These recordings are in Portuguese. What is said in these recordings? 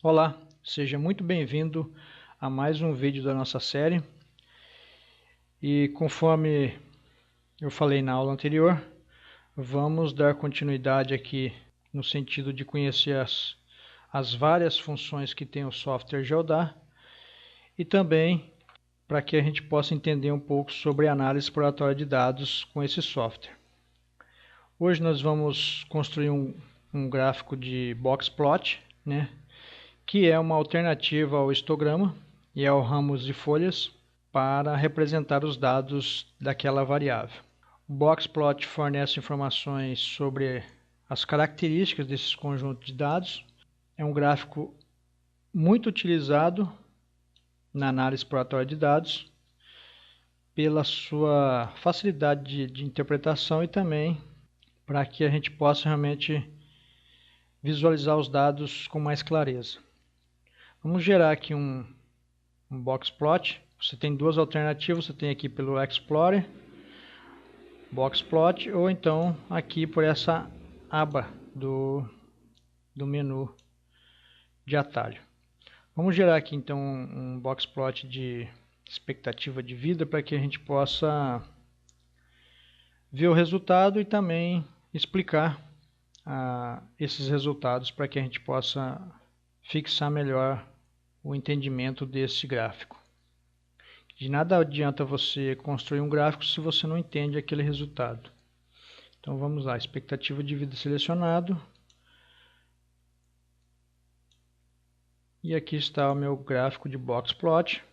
Olá, seja muito bem-vindo a mais um vídeo da nossa série. E conforme eu falei na aula anterior, vamos dar continuidade aqui no sentido de conhecer as várias funções que tem o software Geodar e também para que a gente possa entender um pouco sobre análise exploratória de dados com esse software. Hoje nós vamos construir um gráfico de boxplot, né? Que é uma alternativa ao histograma e ao ramos de folhas para representar os dados daquela variável. O boxplot fornece informações sobre as características desses conjuntos de dados. É um gráfico muito utilizado na análise exploratória de dados pela sua facilidade de interpretação e também para que a gente possa realmente visualizar os dados com mais clareza. Vamos gerar aqui um boxplot. Você tem duas alternativas, você tem aqui pelo Explorer, boxplot, ou então aqui por essa aba do menu de atalho. Vamos gerar aqui então um boxplot de expectativa de vida para que a gente possa ver o resultado e também explicar esses resultados para que a gente possa fixar melhor o entendimento desse gráfico. De nada adianta você construir um gráfico se você não entende aquele resultado. Então vamos lá, expectativa de vida selecionado. E aqui está o meu gráfico de boxplot.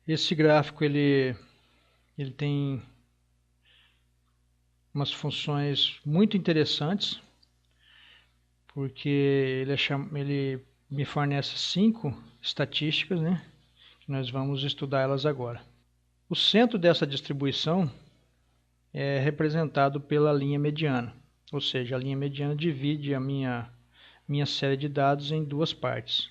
Esse gráfico ele tem umas funções muito interessantes, porque ele me fornece 5 estatísticas, né? Que nós vamos estudar elas agora. O centro dessa distribuição é representado pela linha mediana, ou seja, a linha mediana divide a minha série de dados em duas partes.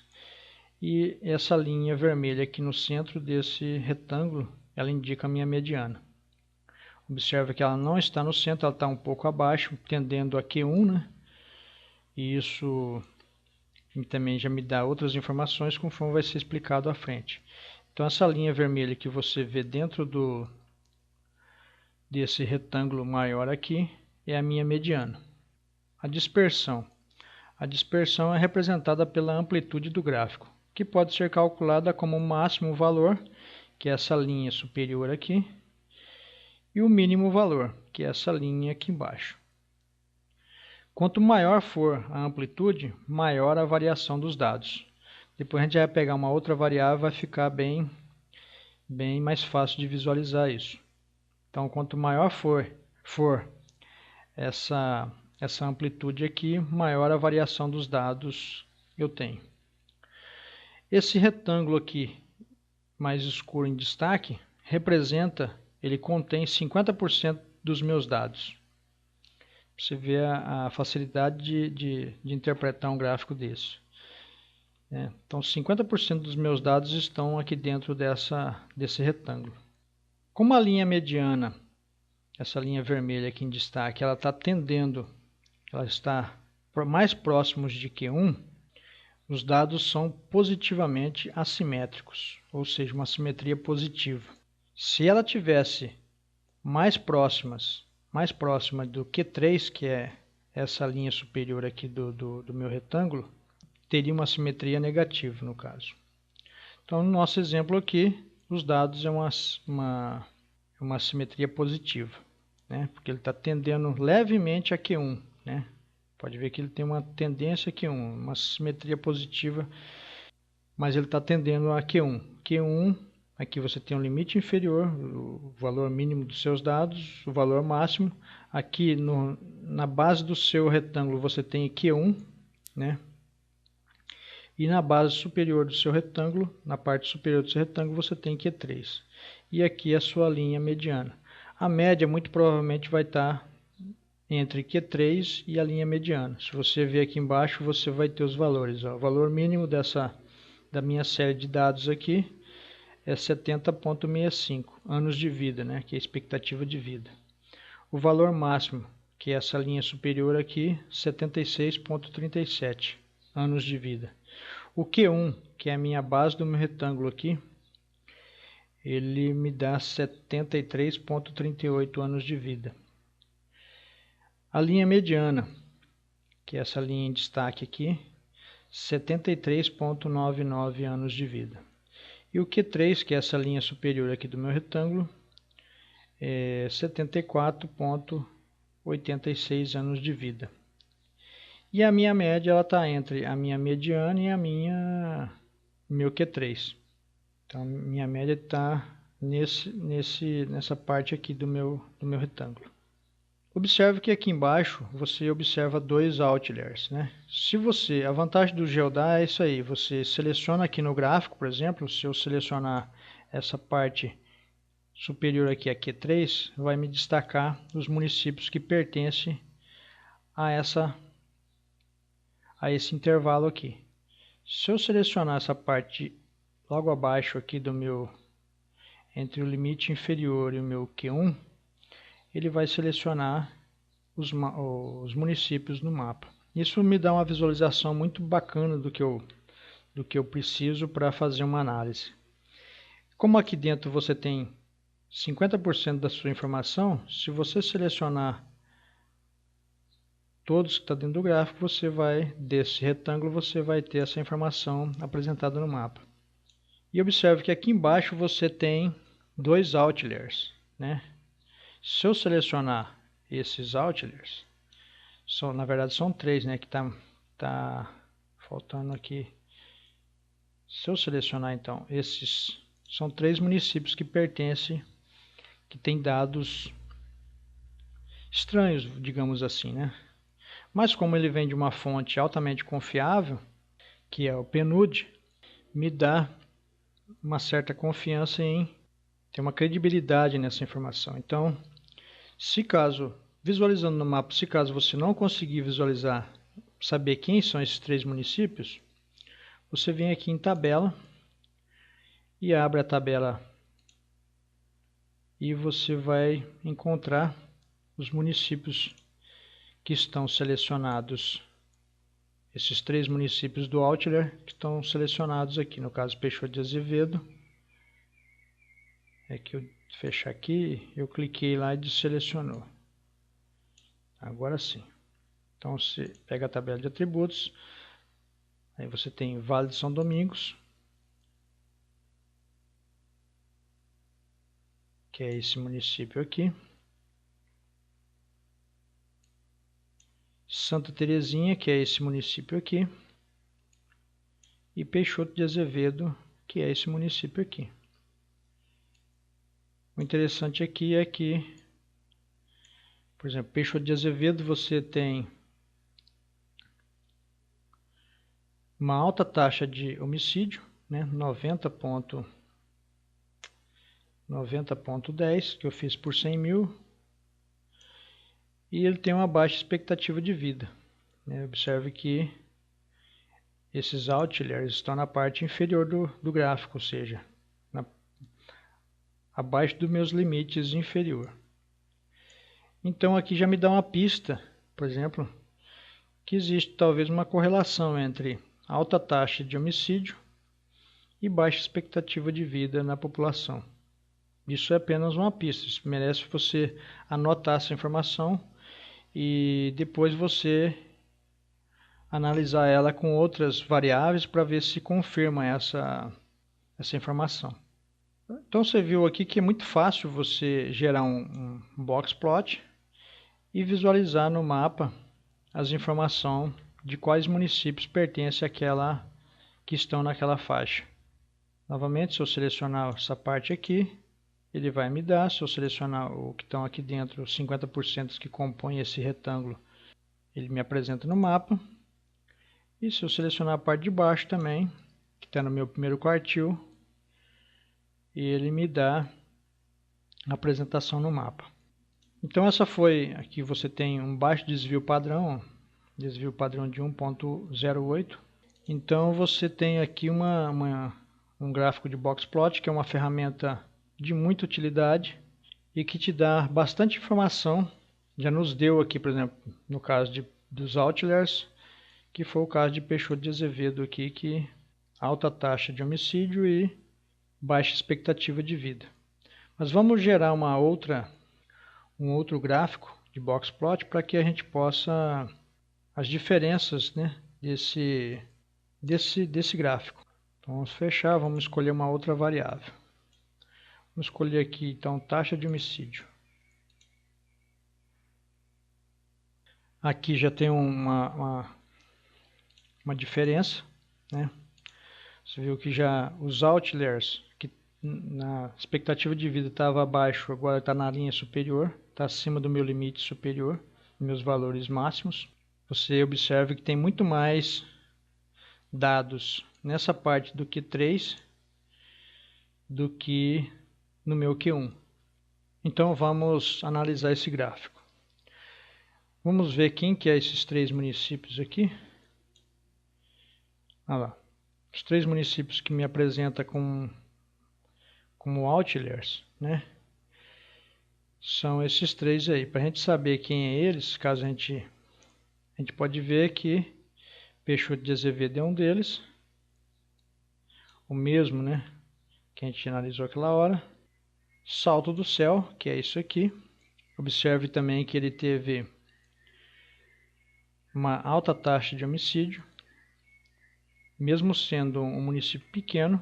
E essa linha vermelha aqui no centro desse retângulo, ela indica a minha mediana. Observe que ela não está no centro, ela está um pouco abaixo, tendendo a Q1, né? E isso também já me dá outras informações conforme vai ser explicado à frente. Então essa linha vermelha que você vê dentro desse retângulo maior aqui é a minha mediana. A dispersão é representada pela amplitude do gráfico, que pode ser calculada como o máximo valor, que é essa linha superior aqui, e o mínimo valor, que é essa linha aqui embaixo. Quanto maior for a amplitude, maior a variação dos dados. Depois a gente vai pegar uma outra variável, vai ficar bem mais fácil de visualizar isso. Então, quanto maior for essa amplitude aqui, maior a variação dos dados eu tenho. Esse retângulo aqui, mais escuro em destaque, ele contém 50% dos meus dados. Você vê a facilidade de interpretar um gráfico desse. Então, 50% dos meus dados estão aqui dentro desse retângulo. Como a linha mediana, essa linha vermelha aqui em destaque, ela está mais próximos de Q1, os dados são positivamente assimétricos, ou seja, uma simetria positiva. Se ela tivesse mais próxima do Q3, que é essa linha superior aqui do meu retângulo, teria uma simetria negativa no caso. Então, no nosso exemplo aqui, os dados é uma simetria positiva, né? Porque ele está tendendo levemente a Q1, né? Pode ver que ele tem uma tendência a Q1, uma simetria positiva, mas ele está tendendo a Q1. Q1, aqui você tem um limite inferior, o valor mínimo dos seus dados, o valor máximo. Aqui na base do seu retângulo você tem Q1, né? E na base superior do seu retângulo, na parte superior do seu retângulo, você tem Q3. E aqui a sua linha mediana. A média muito provavelmente vai estar entre Q3 e a linha mediana. Se você ver aqui embaixo, você vai ter os valores. O valor mínimo da minha série de dados aqui é 70,65 anos de vida, né? Que é a expectativa de vida. O valor máximo que é essa linha superior aqui, 76,37 anos de vida. O Q1, que é a minha base do meu retângulo aqui, ele me dá 73,38 anos de vida. A linha mediana, que é essa linha em destaque aqui, 73,99 anos de vida. E o Q3, que é essa linha superior aqui do meu retângulo, é 74,86 anos de vida. E a minha média ela está entre a minha mediana e meu Q3. Então, minha média está nessa parte aqui do meu retângulo. Observe que aqui embaixo você observa dois outliers, né? A vantagem do GeoDA é isso aí, você seleciona aqui no gráfico, por exemplo, se eu selecionar essa parte superior aqui a Q3, vai me destacar os municípios que pertencem a esse intervalo aqui. Se eu selecionar essa parte logo abaixo aqui entre o limite inferior e o meu Q1, ele vai selecionar os municípios no mapa. Isso me dá uma visualização muito bacana do que eu preciso para fazer uma análise. Como aqui dentro você tem 50% da sua informação, se você selecionar todos que estão dentro do gráfico, desse retângulo, você vai ter essa informação apresentada no mapa. E observe que aqui embaixo você tem dois outliers, né? Se eu selecionar esses outliers, na verdade são três, né? Que tá faltando aqui. Se eu selecionar então esses, são três municípios que têm dados estranhos, digamos assim, né? Mas como ele vem de uma fonte altamente confiável, que é o PNUD, me dá uma certa confiança tem uma credibilidade nessa informação. Então, visualizando no mapa, se caso você não conseguir visualizar, saber quem são esses três municípios, você vem aqui em tabela e abre a tabela e você vai encontrar os municípios que estão selecionados, esses três municípios do outlier que estão selecionados aqui, no caso Peixoto de Azevedo. É que eu fechar aqui, eu cliquei lá e desselecionou. Agora sim. Então você pega a tabela de atributos, aí você tem Vale de São Domingos, que é esse município aqui. Santa Terezinha, que é esse município aqui. E Peixoto de Azevedo, que é esse município aqui. O interessante aqui é que, por exemplo, Peixoto de Azevedo, você tem uma alta taxa de homicídio, né? 90,10, que eu fiz por 100 mil. E ele tem uma baixa expectativa de vida, né? Observe que esses outliers estão na parte inferior do gráfico, ou seja, abaixo dos meus limites inferior. Então aqui já me dá uma pista, por exemplo, que existe talvez uma correlação entre alta taxa de homicídio e baixa expectativa de vida na população. Isso é apenas uma pista, isso merece você anotar essa informação e depois você analisar ela com outras variáveis para ver se confirma essa informação. Então você viu aqui que é muito fácil você gerar um box plot e visualizar no mapa as informações de quais municípios pertencem àquela que estão naquela faixa. Novamente, se eu selecionar essa parte aqui, ele vai me dar. Se eu selecionar o que estão aqui dentro, os 50% que compõem esse retângulo, ele me apresenta no mapa. E se eu selecionar a parte de baixo também, que está no meu primeiro quartil, ele me dá a apresentação no mapa. Então aqui você tem um baixo desvio padrão de 1.08. Então você tem aqui um gráfico de box plot, que é uma ferramenta de muita utilidade e que te dá bastante informação já nos deu aqui, por exemplo, no caso dos outliers, que foi o caso de Peixoto de Azevedo aqui, que alta taxa de homicídio e baixa expectativa de vida. Mas vamos gerar um outro gráfico de box plot para que a gente possa as diferenças, né, desse gráfico. Então vamos fechar, vamos escolher uma outra variável. Vamos escolher aqui então taxa de homicídio. Aqui já tem uma diferença, né? Você viu que já os outliers, que na expectativa de vida estava abaixo, agora está na linha superior, está acima do meu limite superior, meus valores máximos. Você observa que tem muito mais dados nessa parte do Q3 do que no meu Q1. Então vamos analisar esse gráfico. Vamos ver quem que é esses 3 municípios aqui. Olha lá. Os 3 municípios que me apresenta como outliers, né? São esses 3 aí. Para a gente saber quem é eles, caso a gente pode ver que Peixoto de Azevedo é um deles. O mesmo, né? Que a gente analisou aquela hora. Salto do Céu, que é isso aqui. Observe também que ele teve uma alta taxa de homicídio, mesmo sendo um município pequeno.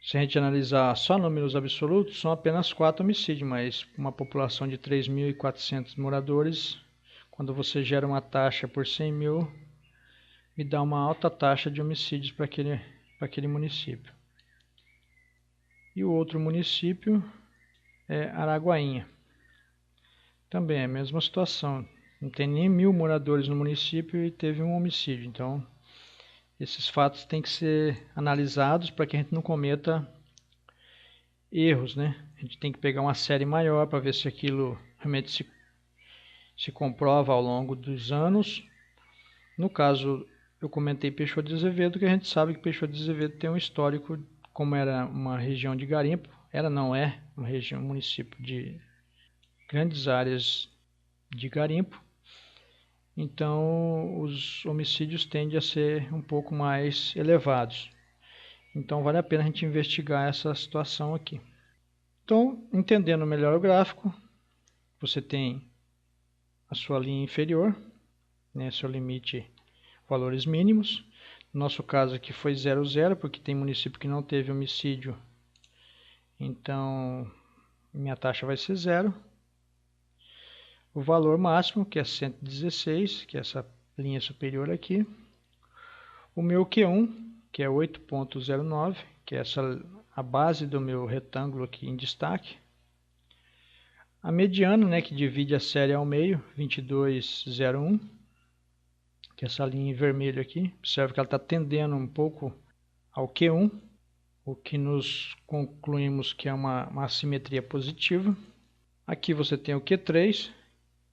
Se a gente analisar só números absolutos, são apenas 4 homicídios, mas uma população de 3.400 moradores, quando você gera uma taxa por 100 mil, me dá uma alta taxa de homicídios para aquele município. E o outro município é Araguainha. Também é a mesma situação. Não tem nem 1.000 moradores no município e teve um homicídio. Então, esses fatos têm que ser analisados para que a gente não cometa erros, né? A gente tem que pegar uma série maior para ver se aquilo realmente se comprova ao longo dos anos. No caso, eu comentei Peixoto de Azevedo, que a gente sabe que Peixoto de Azevedo tem um histórico, como era uma região de garimpo, não é uma região, um município de grandes áreas de garimpo. Então, os homicídios tendem a ser um pouco mais elevados. Então, vale a pena a gente investigar essa situação aqui. Então, entendendo melhor o gráfico, você tem a sua linha inferior, né, seu limite, valores mínimos. No nosso caso aqui foi 0,0, porque tem município que não teve homicídio. Então, minha taxa vai ser 0. O valor máximo, que é 116, que é essa linha superior aqui. O meu Q1, que é 8,09, que é a base do meu retângulo aqui em destaque. A mediana, né, que divide a série ao meio, 22,01, que é essa linha em vermelho aqui. Observe que ela está tendendo um pouco ao Q1, o que nos concluímos que é uma assimetria positiva. Aqui você tem o Q3,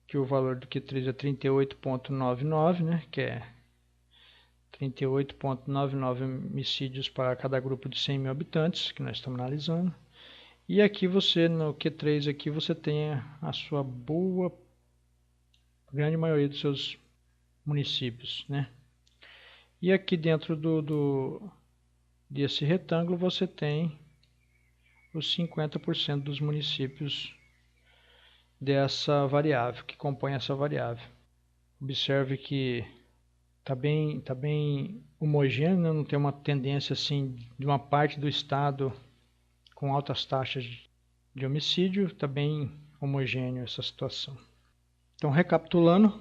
que o valor do Q3 é 38,99, né, que é 38,99 homicídios para cada grupo de 100 mil habitantes, que nós estamos analisando. E aqui você, no Q3, aqui você tem a sua grande maioria dos seus municípios, né? E aqui dentro desse retângulo você tem os 50% dos municípios dessa variável, que compõe essa variável. Observe que está bem homogêneo, não tem uma tendência assim de uma parte do estado com altas taxas de homicídio, está bem homogêneo essa situação. Então, recapitulando,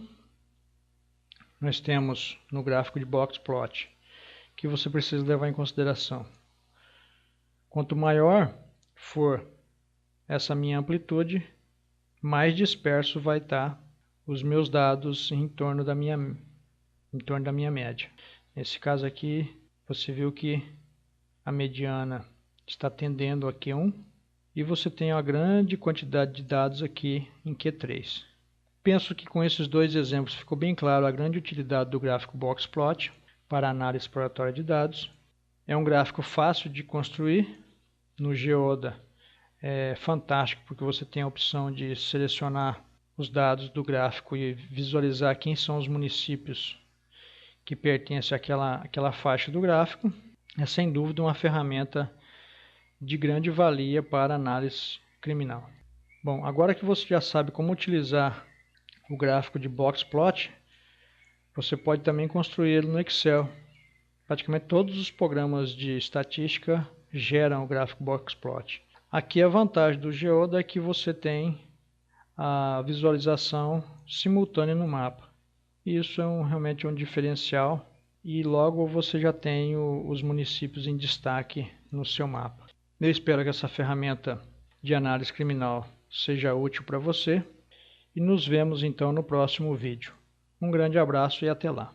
nós temos no gráfico de box plot que você precisa levar em consideração. Quanto maior for essa minha amplitude, mais disperso vai estar os meus dados em torno da minha média. Nesse caso aqui, você viu que a mediana está tendendo a Q1 e você tem uma grande quantidade de dados aqui em Q3. Penso que com esses 2 exemplos ficou bem claro a grande utilidade do gráfico box plot para análise exploratória de dados. É um gráfico fácil de construir. No Geoda é fantástico porque você tem a opção de selecionar os dados do gráfico e visualizar quem são os municípios que pertencem àquela faixa do gráfico, é sem dúvida uma ferramenta de grande valia para análise criminal. Bom, agora que você já sabe como utilizar o gráfico de Boxplot, você pode também construir ele no Excel. Praticamente todos os programas de estatística geram o gráfico Boxplot. Aqui a vantagem do Geoda é que você tem a visualização simultânea no mapa. Isso é realmente um diferencial e logo você já tem os municípios em destaque no seu mapa. Eu espero que essa ferramenta de análise criminal seja útil para você e nos vemos então no próximo vídeo. Um grande abraço e até lá.